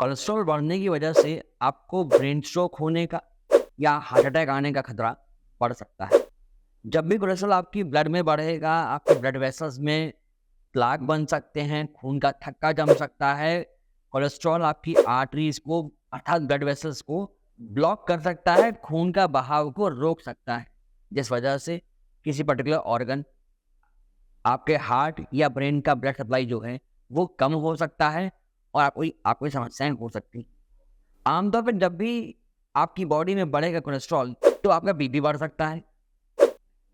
Cholesterol बढ़ने की वजह से आपको ब्रेन स्ट्रोक होने का या हार्ट अटैक आने का खतरा बढ़ सकता है। जब भी कोलेस्ट्रॉल आपकी ब्लड में बढ़ेगा, आपके ब्लड वेसल्स में प्लाक बन सकते हैं, खून का थक्का जम सकता है। कोलेस्ट्रॉल आपकी आर्टरीज को अर्थात ब्लड वेसल्स को ब्लॉक कर सकता है, खून का बहाव को रोक सकता है, जिस वजह से किसी पर्टिकुलर ऑर्गन, आपके हार्ट या ब्रेन का ब्लड सप्लाई जो है वो कम हो सकता है और आपको समस्याएं हो सकती हैं। आमतौर पर जब भी आपकी बॉडी में बढ़ेगा कोलेस्ट्रॉल तो आपका बीपी बढ़ सकता है,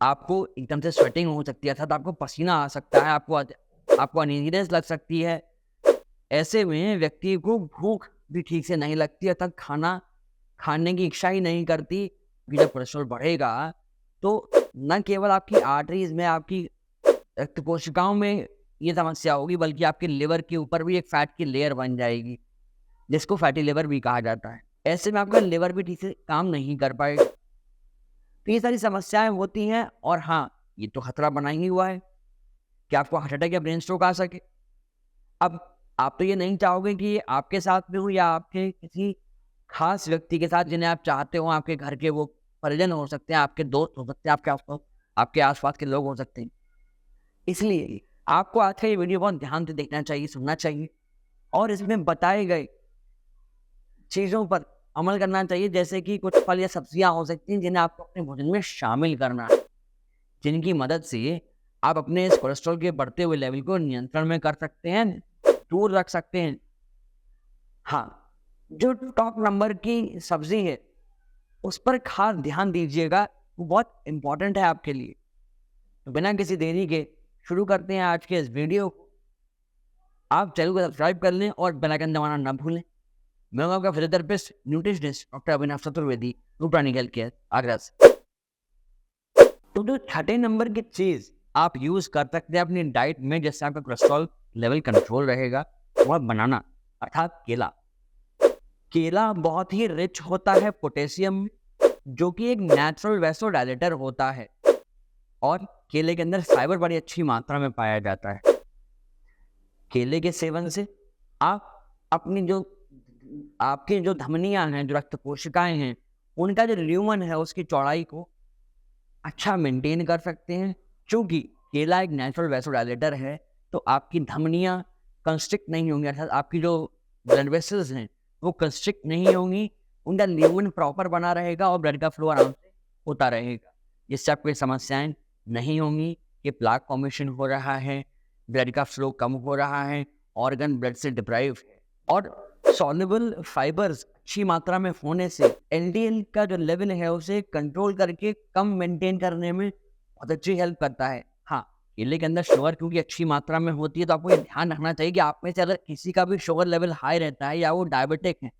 आपको एकदम से स्वेटिंग हो सकती है, अर्थात आपको पसीना आ सकता है, आपको अनईजीनेस लग सकती है। ऐसे में व्यक्ति को भूख भी ठीक से नहीं लगती, अर्थात खाना खाने की इच्छा ही नहीं करती। कि जब कोलेस्ट्रॉल बढ़ेगा तो न केवल आपकी आर्टरीज में, आपकी रक्त कोशिकाओं में ये समस्या होगी, बल्कि आपके लिवर के ऊपर भी एक फैट की लेयर बन जाएगी, जिसको फैटी लिवर भी कहा जाता है। ऐसे में आपका लिवर भी ठीक से काम नहीं कर पाएगा। तो ये सारी समस्याएं होती हैं और हाँ, ये तो खतरा बना ही हुआ है कि आपको हार्ट अटैक या ब्रेन स्ट्रोक आ सके। अब आप तो ये नहीं चाहोगे कि ये आपके साथ में हो या आपके किसी खास व्यक्ति के साथ जिन्हें आप चाहते हो, आपके घर के वो परिजन हो सकते हैं, आपके दोस्त हो सकते हैं, आपके आसपास के लोग हो सकते हैं। इसलिए आपको आज का ये वीडियो बहुत ध्यान से देखना चाहिए, सुनना चाहिए और इसमें बताए गए चीज़ों पर अमल करना चाहिए, जैसे कि कुछ फल या सब्जियां हो सकती हैं जिन्हें आपको अपने भोजन में शामिल करना है, जिनकी मदद से आप अपने इस कोलेस्ट्रॉल के बढ़ते हुए लेवल को नियंत्रण में कर सकते हैं, दूर रख सकते हैं। हाँ, जो टॉप नंबर की सब्जी है उस पर खास ध्यान दीजिएगा, वो बहुत इंपॉर्टेंट है आपके लिए। तो बिना किसी देरी के शुरू करते हैं आज के इस वीडियो को। आप चैनल को सब्सक्राइब कर लें और बेल आइकन दबाना ना भूलें। मैं हूं आपका फिजियोथेरेपिस्ट न्यूट्रिशनिस्ट डॉक्टर अभिनव चतुर्वेदी, प्राणिक हेल्थ केयर, आगरा से। तो जो छठे नंबर की चीज आप यूज कर सकते हैं अपनी डाइट में, जिससे आपका कोलेस्ट्रॉल लेवल कंट्रोल रहेगा, वह बनाना अर्थात केला। केला बहुत ही रिच होता है पोटेशियम में, जो कि एक नेचुरल वैसोडाइलेटर होता है और केले के अंदर फाइबर बड़ी अच्छी मात्रा में पाया जाता है। केले के सेवन से आप अपनी आपकी जो धमनियां हैं, जो रक्त कोशिकाएं हैं, उनका जो ल्यूमन है उसकी चौड़ाई को अच्छा मेंटेन कर सकते हैं। चूंकि केला एक नेचुरल वैसोडाइलेटर है तो आपकी धमनियां कंस्ट्रिक्ट नहीं होंगी, अर्थात आपकी जो ब्लड वेसल्स हैं वो कंस्ट्रिक्ट नहीं होंगी, उनका ल्यूमन प्रॉपर बना रहेगा और ब्लड का फ्लो आराम से होता रहेगा, जिससे आपको समस्याएं नहीं होंगी कि प्लाक फॉर्मेशन हो रहा है, ब्लड का फ्लो कम हो रहा है, ऑर्गन ब्लड से डिप्राइव है। और सॉल्युबल फाइबर्स अच्छी मात्रा में होने से एलडीएल का जो लेवल है उसे कंट्रोल करके कम मेंटेन करने में बहुत अच्छी हेल्प करता है। हाँ, केले के अंदर शुगर क्योंकि अच्छी मात्रा में होती है, तो आपको ये ध्यान रखना चाहिए कि आप में से अगर किसी का भी शुगर लेवल हाई रहता है या वो डायबिटिक है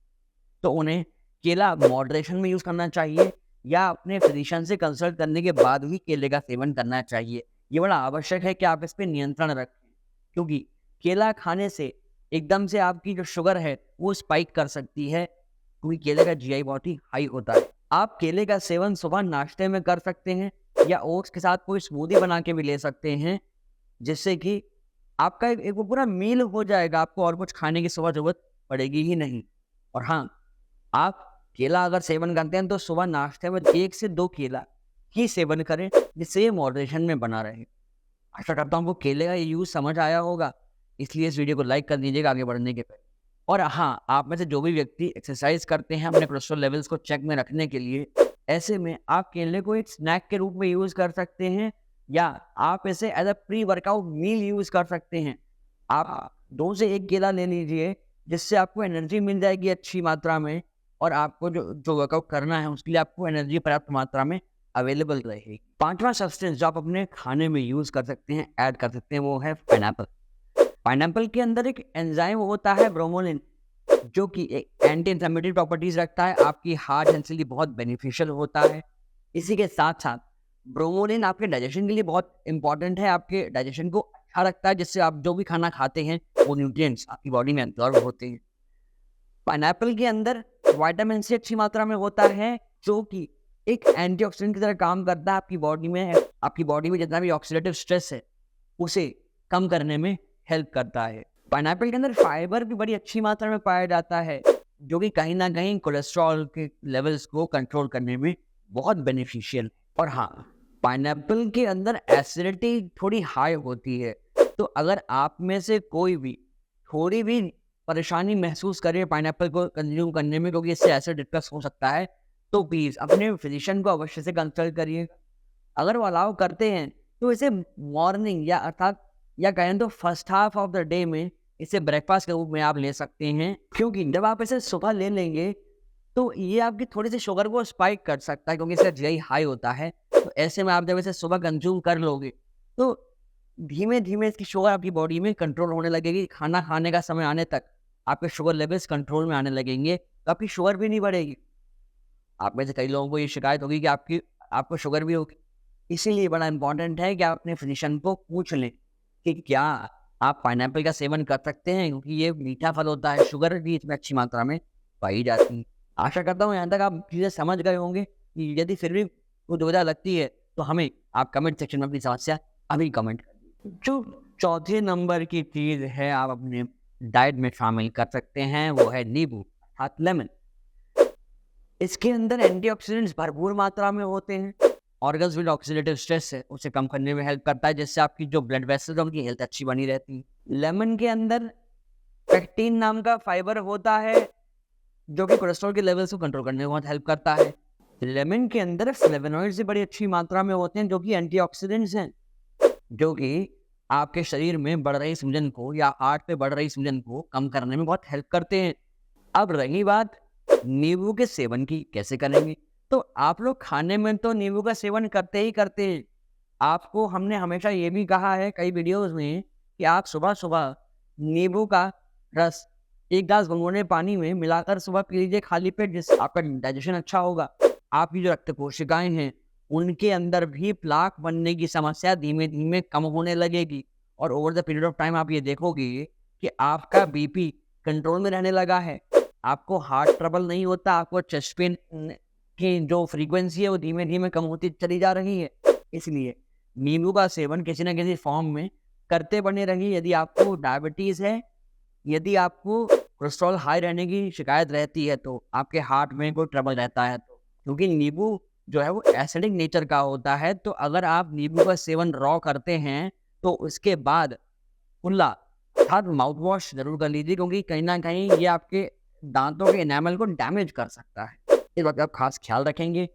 तो उन्हें केला मॉडरेशन में यूज करना चाहिए या अपने फिजिशियन से कंसल्ट करने के बाद ही केले का सेवन करना चाहिए। ये बड़ा आवश्यक है कि आप इस पर नियंत्रण रखें, क्योंकि केला खाने से एकदम से आपकी जो शुगर है वो स्पाइक कर सकती है, क्योंकि केले का जीआई बहुत ही हाई होता है। आप केले का सेवन सुबह नाश्ते में कर सकते हैं या ओट्स के साथ कोई स्मूदी बना के भी ले सकते हैं, जिससे कि आपका एक वो पूरा मील हो जाएगा, आपको और कुछ खाने की सुबह जरूरत पड़ेगी ही नहीं। और हाँ, आप केला अगर सेवन करते हैं तो सुबह नाश्ते में 1 से 2 केला ही सेवन करें, जिससे ये मॉडरेशन में बना रहे। आशा करता हूँ आपको केले का ये यूज समझ आया होगा, इसलिए इस वीडियो को लाइक कर दीजिएगा आगे बढ़ने के पहले। और हाँ, आप में से जो भी व्यक्ति एक्सरसाइज करते हैं अपने कोलेस्ट्रॉल लेवल्स को चेक में रखने के लिए, ऐसे में आप केले को एक स्नैक के रूप में यूज कर सकते हैं या आप इसे as a pre workout meal use कर सकते हैं। आप 2 से 1 केला ले लीजिए, जिससे आपको एनर्जी मिल जाएगी अच्छी मात्रा में और आपको जो वर्कआउट करना है उसके लिए आपको एनर्जी पर्याप्त मात्रा में अवेलेबल रहेगी। 5वां सब्सटेंस जो आप अपने खाने में यूज कर सकते हैं, ऐड कर सकते हैं, वो है पाइनएप्पल। पाइनएप्पल के अंदर एक एंजाइम होता है ब्रोमोलिन, जो कि एक एंटी इंफ्लेमेटरी प्रॉपर्टीज रखता है, आपकी हार्ट हेल्थ के लिए बहुत बेनिफिशियल होता है। इसी के साथ साथ ब्रोमोलिन आपके डाइजेशन के लिए बहुत इंपॉर्टेंट है, आपके डाइजेशन को अच्छा रखता है, जिससे आप जो भी खाना खाते हैं वो न्यूट्रिएंट्स आपकी बॉडी में एब्जॉर्ब होते हैं। पाइनएप्पल के अंदर विटामिन सी अच्छी मात्रा में होता है, जो कि एक एंटीऑक्सीडेंट की तरह काम करता है आपकी बॉडी में जितना भी ऑक्सीडेटिव स्ट्रेस है उसे कम करने में हेल्प करता है। पाइनएप्पल के अंदर फाइबर भी बड़ी अच्छी मात्रा में पाया जाता है, जो कि कहीं न कहीं कोलेस्ट्रॉल के लेवल्स को कंट्रोल करने में बहुत बेनिफिशियल। और हाँ, पाइनएप्पल के अंदर एसिडिटी थोड़ी हाई होती है, तो अगर आप में से कोई भी थोड़ी भी परेशानी महसूस करे पाइनएप्पल को कंज़्यूम करने में, क्योंकि इससे एसिड रिफ्लक्स हो सकता है, तो प्लीज़ अपने फिजिशियन को अवश्य से कंसल्ट करिए। अगर वो अलाउ करते हैं, तो इसे मॉर्निंग या अर्थात या कहें तो first half of the day में इसे ब्रेकफास्ट के रूप में आप ले सकते हैं, क्योंकि जब आप इसे सुबह ले लेंगे तो ये आपकी थोड़ी-सी शुगर को स्पाइक कर सकता है, क्योंकि इसका जीआई हाई होता है। तो ऐसे में आप जब इसे सुबह कंज़्यूम कर लोगे, तो धीमे-धीमे इसकी शुगर आपकी बॉडी में कंट्रोल होने लगेगी। खाना खाने का समय आने तक आपके शुगर लेवल्स कंट्रोल में आने लगेंगे, तो आपकी शुगर भी नहीं बढ़ेगी। आप में से कई लोगों को ये शिकायत होगी कि आपको शुगर भी होगी। इसीलिए बड़ा इम्पोर्टेंट है कि आप अपने फिजिशियन को पूछ लें कि क्या आप पाइनएप्पल का सेवन कर सकते हैं, क्योंकि ये मीठा फल होता है, शुगर भी इसमें अच्छी मात्रा में पाई जाती है। आशा करता हूँ यहाँ तक आप चीज़ें समझ गए होंगे। कि यदि फिर भी कोई दुविधा लगती है, तो हमें आप कमेंट सेक्शन में अपनी समस्या अभी कमेंट कर दीजिए। जो चौथे नंबर की चीज़ है आप अपने डाइट में शामिल कर सकते हैं, वो है नींबू अर्थात लेमन। इसके अंदर एंटीऑक्सीडेंट्स भरपूर मात्रा में होते हैं। ऑर्गन्स विद ऑक्सीडेटिव स्ट्रेस है उसे कम करने में हेल्प करता है, जिससे आपकी जो ब्लड वेसल्स उनकी हेल्थ अच्छी बनी रहती है। लेमन के अंदर पेक्टिन नाम का फाइबर होता है, जो कि कोलेस्ट्रॉल के लेवल्स को कंट्रोल करने में बहुत हेल्प करता है। लेमन के अंदर फ्लेवोनॉइड्स भी बड़ी अच्छी मात्रा में होते हैं, जो कि एंटीऑक्सीडेंट्स हैं, जो कि आपके शरीर में बढ़ रही सूजन को या हार्ट पे बढ़ रही सूजन को कम करने में बहुत हेल्प करते हैं। अब रही बात नींबू के सेवन की, कैसे करेंगे? तो आप लोग खाने में तो नींबू का सेवन करते ही करते हैं। आपको हमने हमेशा ये भी कहा है कई वीडियोज़ में कि आप सुबह-सुबह नींबू का रस 1 ग्लास गुनगुने पानी में मिलाकर सुबह पी लीजिए खाली पेट, जिससे आपका डाइजेशन अच्छा होगा। आपकी जो रक्त कोशिकाएँ हैं, उनके अंदर भी प्लाक बनने की समस्या धीमे-धीमे कम होने लगेगी और over the period of time आप ये देखोगे कि आपका बीपी कंट्रोल में रहने लगा है। आपको हार्ट ट्रबल नहीं होता, आपको चेस्ट पेन की जो फ्रीक्वेंसी है वो धीमे-धीमे कम होती चली जा रही है। इसलिए नींबू का सेवन किसी न किसी फॉर्म में करते बने रहिए। यदि आपको डायबिटीज़ है, यदि आपको कोलेस्ट्रॉल हाई रहने की शिकायत रहती है, तो आपके हार्ट में कोई ट्रबल रहता है, तो क्योंकि नींबू जो है वो एसिडिक नेचर का होता है, तो अगर आप नींबू का सेवन रॉ करते हैं, तो उसके बाद कुल्ला अर्थात माउथ वॉश ज़रूर कर लीजिए, क्योंकि कहीं न कहीं ये आपके दाँतों के एनामल को डैमेज कर सकता है। इस बात का आप खास ख्याल रखेंगे।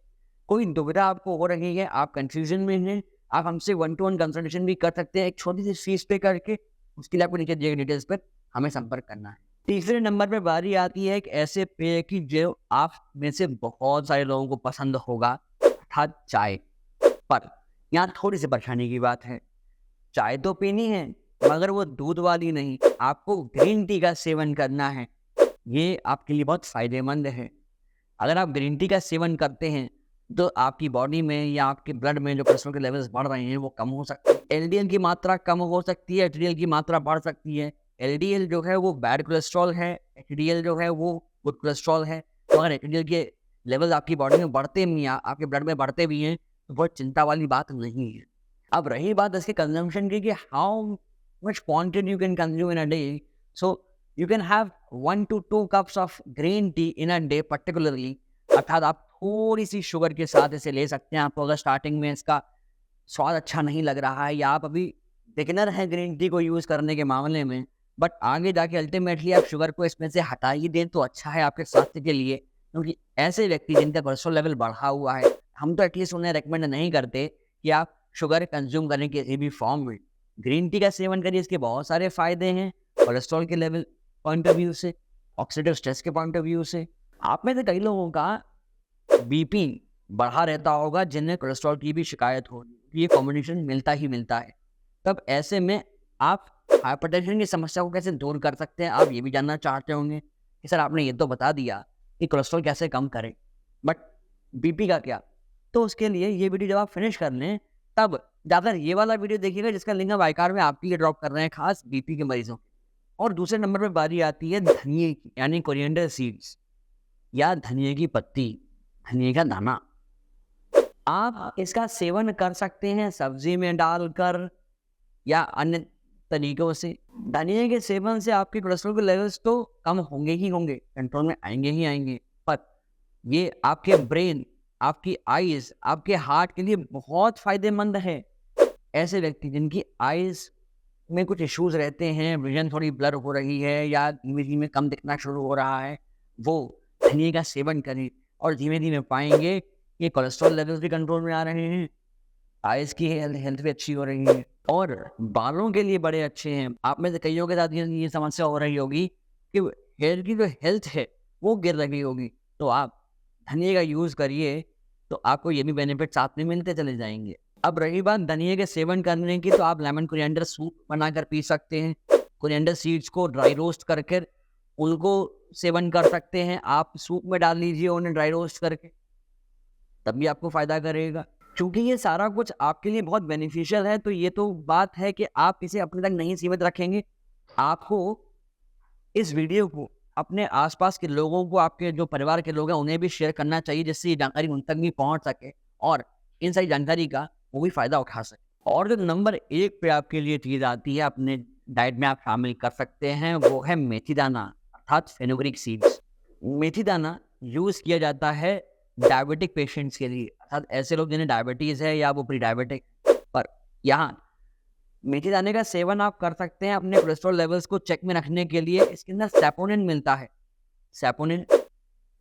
कोई दुविधा आपको हो रही है, आप कन्फ्यूज़न में हैं, आप हमसे 1 टू 1 कंसल्टेशन भी कर सकते हैं, एक छोटी-सी फीस पे करके। उसके लिए आपको नीचे दिए गए डिटेल्स पर हमें संपर्क करना है। तीसरे नंबर पे बारी आती है एक ऐसे पेय की, जो आप में से बहुत सारे लोगों को पसंद होगा, अर्थात चाय। पर यहाँ थोड़ी-सी परेशानी की बात है। चाय तो पीनी है, मगर वो दूध वाली नहीं, आपको ग्रीन टी का सेवन करना है। ये आपके लिए बहुत फ़ायदेमंद है। अगर आप ग्रीन टी का सेवन करते हैं, तो आपकी बॉडी में या आपके ब्लड में जो कोलेस्ट्रॉल के लेवल्स बढ़ रहे हैं, वो कम हो सकते हैं। एलडीएल की मात्रा कम हो सकती है, एचडीएल की मात्रा बढ़ सकती है। एलडीएल जो है वो बैड कोलेस्ट्रॉल है, एचडीएल जो है वो गुड कोलेस्ट्रॉल है। तो अगर एचडीएल के लेवल आपकी बॉडी में बढ़ते भी हैं, आपके ब्लड में बढ़ते भी हैं, तो बहुत चिंता वाली बात नहीं है। अब रही बात इसके कंजम्पशन की, कि how much quantity you can consume in a day. So you can have 1 to 2 cups of green tea in a day particularly, अर्थात आप थोड़ी सी शुगर के साथ इसे ले सकते हैं। आपको अगर स्टार्टिंग में इसका स्वाद अच्छा नहीं लग रहा है, या आप अभी बिगिनर हैं ग्रीन टी को यूज़ करने के मामले में, बट आगे जाके अल्टीमेटली आप शुगर को इसमें से हटा ही दें, तो अच्छा है आपके स्वास्थ्य के लिए। क्योंकि ऐसे व्यक्ति जिनका कोलेस्ट्रॉल लेवल बढ़ा हुआ है, हम तो एटलीस्ट उन्हें रिकमेंड नहीं करते कि आप शुगर कंज्यूम करें किसी भी फॉर्म में। ग्रीन टी का सेवन करिए, इसके बहुत सारे फ़ायदे हैं कोलेस्ट्रॉल के लेवल पॉइंट ऑफ व्यू से, ऑक्सीडेटिव स्ट्रेस के पॉइंट ऑफ व्यू से। आप में से कई लोगों का बीपी बढ़ा रहता होगा, जिन्हें कोलेस्ट्रॉल की भी शिकायत होगी। ये कॉम्बिनेशन मिलता ही मिलता है। तब ऐसे में आप हाइपरटेंशन की समस्या को कैसे दूर कर सकते हैं, आप ये भी जानना चाहते होंगे कि सर आपने ये तो बता दिया कि कोलेस्ट्रॉल कैसे कम करें, बट बीपी का क्या? तो उसके लिए ये वीडियो जब आप फिनिश कर लें, तब ज़्यादातर ये वाला वीडियो देखिएगा, जिसका लिंक हम आई कार्ड में आपके लिए ड्रॉप कर रहे हैं, खास बीपी के मरीजों। और दूसरे नंबर पे बारी आती है धनिये की, यानी कोरिएंडर सीड्स या धनिये की पत्ती, धनिये का दाना। आप इसका सेवन कर सकते हैं सब्जी में डालकर या अन्य तरीकों से। धनिया के सेवन से आपके कोलेस्ट्रॉल के लेवल्स तो कम होंगे ही होंगे, कंट्रोल में आएँगे ही आएँगे, पर ये आपके ब्रेन, आपकी आइज़, आपके हार्ट के लिए बहुत फ़ायदेमंद है। ऐसे व्यक्ति जिनकी आइज़ में कुछ इश्यूज़ रहते हैं, विज़न थोड़ी ब्लर हो रही है या धीमे-धीमे कम दिखना शुरू हो रहा है, वो धनिये का सेवन करें और धीमे-धीमे पाएँगे कि कोलेस्ट्रॉल लेवल्स भी कंट्रोल में आ रहे हैं, आइज़ की हेल्थ भी अच्छी हो रही है और बालों के लिए बड़े अच्छे हैं। आप में से कइयों के साथ ये समस्या हो रही होगी कि हेयर की जो हेल्थ है, वो गिर रही होगी, तो आप धनिये का यूज़ करिए, तो आपको ये भी बेनिफिट साथ में मिलते चले जाएँगे। अब रही बात धनिये के सेवन करने की, तो आप लेमन कोरिएंडर सूप बनाकर पी सकते हैं। कोरिएंडर सीड्स को ड्राई रोस्ट करके उनको सेवन कर सकते हैं। आप सूप में डाल लीजिए उन्हें ड्राई रोस्ट करके, तब भी आपको फ़ायदा करेगा। चूँकि ये सारा कुछ आपके लिए बहुत बेनिफिशियल है, तो ये तो बात है कि आप इसे अपने तक नहीं सीमित रखेंगे। आपको इस वीडियो को अपने आस-पास के लोगों को, आपके जो परिवार के लोग हैं, उन्हें भी शेयर करना चाहिए, जिससे ये जानकारी उन तक भी पहुँच सके और इन सारी जानकारी का वो भी फ़ायदा उठा सकें। और जो नंबर 1 पे आपके लिए चीज़ आती है, अपने डाइट में आप शामिल कर सकते हैं, वो है मेथी दाना अर्थात फेनुग्रीक सीड्स। मेथी दाना यूज़ किया जाता है डायबिटिक पेशेंट्स के लिए, अर्थात ऐसे लोग जिन्हें डायबिटीज़ है या वो प्री डायबिटिक। पर यहाँ मेथी दाने का सेवन आप कर सकते हैं अपने कोलेस्ट्रॉल लेवल्स को चेक में रखने के लिए। इसके अंदर सैपोनिन मिलता है। सैपोनिन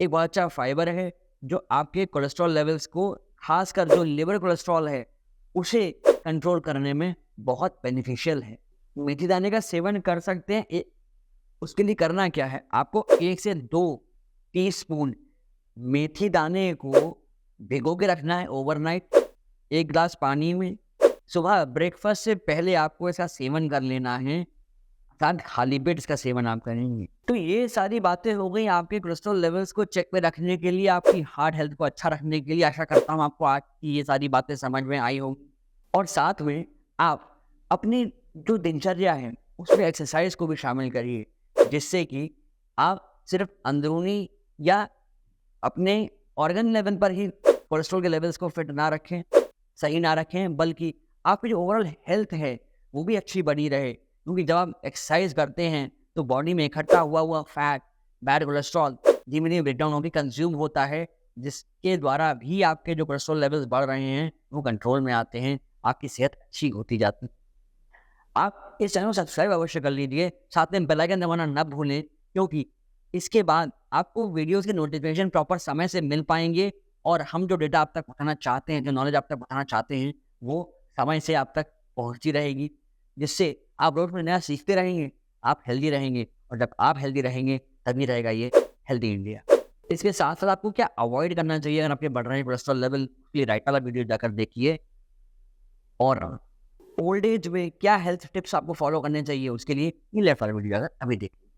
एक बहुत अच्छा फाइबर है जो आपके कोलेस्ट्रॉल लेवल्स को, खासकर जो लिवर कोलेस्ट्रॉल है, उसे कंट्रोल करने में बहुत बेनिफिशियल है। मेथी दाने का सेवन कर सकते हैं। उसके लिए करना क्या है, आपको 1 से 2 टीस्पून मेथी दाने को भिगो के रखना है ओवरनाइट 1 ग्लास पानी में। सुबह ब्रेकफास्ट से पहले आपको इसका सेवन कर लेना है, अर्थात खाली पेट इसका सेवन आप करेंगे। तो ये सारी बातें हो गई आपके कोलेस्ट्रॉल लेवल्स को चेक में रखने के लिए, आपकी हार्ट हेल्थ को अच्छा रखने के लिए। आशा करता हूँ आपको आज की ये सारी बातें समझ में आई होंगी और साथ में आप अपनी जो दिनचर्या है उसमें एक्सरसाइज को भी शामिल करिए, जिससे कि आप सिर्फ अंदरूनी या अपने ऑर्गन लेवल पर ही कोलेस्ट्रॉल के लेवल्स को फिट ना रखें, सही ना रखें, बल्कि आपकी जो ओवरऑल हेल्थ है वो भी अच्छी बनी रहे। क्योंकि जब आप एक्सरसाइज करते हैं तो बॉडी में इकट्ठा हुआ फैट, बैड कोलेस्ट्रॉल धीमे-धीमे ब्रेकडाउन होकर कंज्यूम होता है, जिसके द्वारा भी आपके जो कोलेस्ट्रॉल लेवल्स बढ़ रहे हैं वो कंट्रोल में आते हैं, आपकी सेहत अच्छी होती जाती है। आप इस चैनल को सब्सक्राइब अवश्य कर लीजिए, साथ में बेल आइकन दबाना ना भूलें, क्योंकि इसके बाद आपको वीडियोज़ के नोटिफिकेशन प्रॉपर समय से मिल पाएँगे और हम जो डेटा आप तक पहुँचाना चाहते हैं, जो नॉलेज आप तक पहुँचाना चाहते हैं, वो समय से आप तक पहुँचती रहेगी, जिससे आप रोज़ कुछ नया सीखते रहेंगे, आप हेल्दी रहेंगे और जब आप हेल्दी रहेंगे तभी रहेगा ये हेल्दी इंडिया। इसके साथ-साथ आपको क्या अवॉइड करना चाहिए अगर आपके बढ़ रहे हैं कोलेस्ट्रॉल लेवल, उसके राइट वाला वीडियो जाकर देखिए। और ओल्ड एज में क्या हेल्थ टिप्स आपको फॉलो करने चाहिए, उसके लिए ये लेफ्ट वाला वीडियो जाकर अभी देखिए।